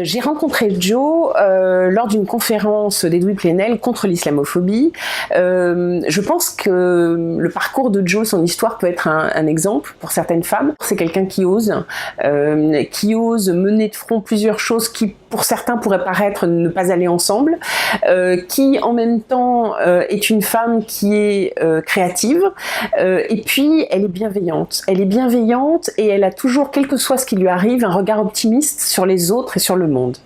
J'ai rencontré Joe lors d'une conférence d'Edoui Plenel contre l'islamophobie. Je pense que le parcours de Joe, son histoire peut être un exemple pour certaines femmes. C'est quelqu'un qui ose mener de front plusieurs choses qui, pour certains, pourraient paraître ne pas aller ensemble, qui en même temps est une femme qui est créative, et puis elle est bienveillante. Elle est bienveillante et elle a toujours, quel que soit ce qui lui arrive, un regard optimiste sur les autres et sur le monde.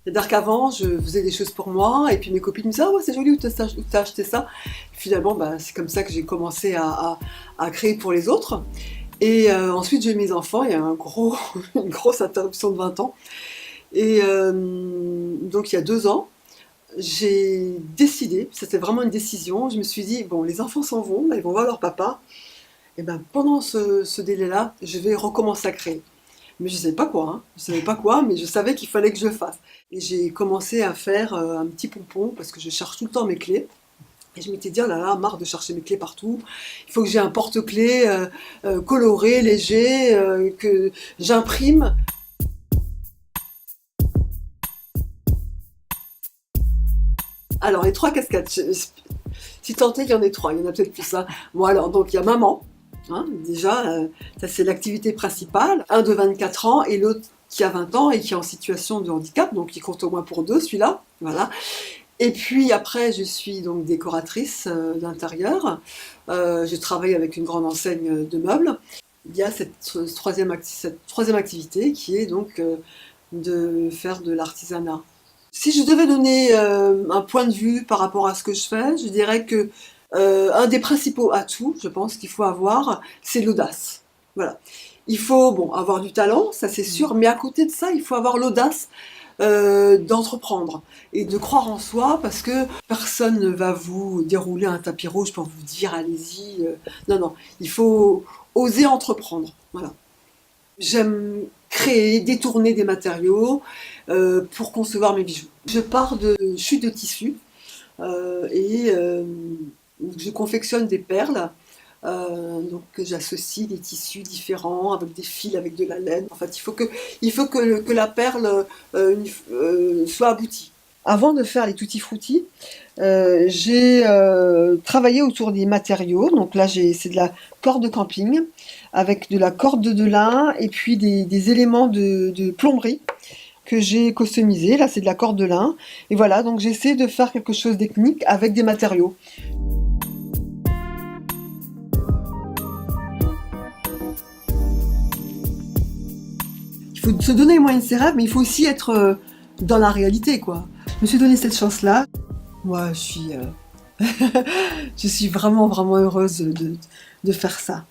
C'est-à-dire qu'avant, je faisais des choses pour moi, et puis mes copines me disaient « Ah ouais, c'est joli, où t'as acheté ça ?» Finalement, c'est comme ça que j'ai commencé à créer pour les autres. Et ensuite, j'ai eu mes enfants, il y a une grosse interruption de 20 ans. Et donc, il y a 2 ans, j'ai décidé, c'était vraiment une décision, je me suis dit « Bon, les enfants s'en vont, ils vont voir leur papa, et pendant ce délai-là, je vais recommencer à créer. » Mais je ne savais pas quoi, je savais pas quoi, mais je savais qu'il fallait que je le fasse. Et j'ai commencé à faire un petit pompon, parce que je cherche tout le temps mes clés. Et je m'étais dit, oh là là, marre de chercher mes clés partout. Il faut que j'ai un porte-clés coloré, léger, que j'imprime. Alors, les 3 casquettes, si tant est qu'il y en ait 3, il y en a peut-être plus ça. Bon alors, donc il y a maman. Déjà, ça c'est l'activité principale, un de 24 ans et l'autre qui a 20 ans et qui est en situation de handicap, donc il compte au moins pour 2 celui-là, voilà. Et puis après, je suis donc décoratrice d'intérieur, je travaille avec une grande enseigne de meubles. Il y a cette troisième activité qui est donc de faire de l'artisanat. Si je devais donner un point de vue par rapport à ce que je fais, je dirais que un des principaux atouts, je pense qu'il faut avoir, c'est l'audace. Voilà. Il faut avoir du talent, ça c'est sûr, mais à côté de ça, il faut avoir l'audace d'entreprendre et de croire en soi, parce que personne ne va vous dérouler un tapis rouge pour vous dire allez-y. Non, non, il faut oser entreprendre. Voilà. J'aime créer, détourner des matériaux pour concevoir mes bijoux. Je pars de chute de tissu et je confectionne des perles, donc j'associe des tissus différents avec des fils, avec de la laine. En fait, il faut que la perle soit aboutie. Avant de faire les tutti frutti, j'ai travaillé autour des matériaux. Donc là, c'est de la corde de camping avec de la corde de lin et puis des éléments de plomberie que j'ai customisé. Là, c'est de la corde de lin. Et voilà, donc j'essaie de faire quelque chose d'ethnique avec des matériaux. Il faut se donner les moyens de ses rêves, mais il faut aussi être dans la réalité, quoi. Je me suis donné cette chance-là. Moi, je suis vraiment, vraiment heureuse de faire ça.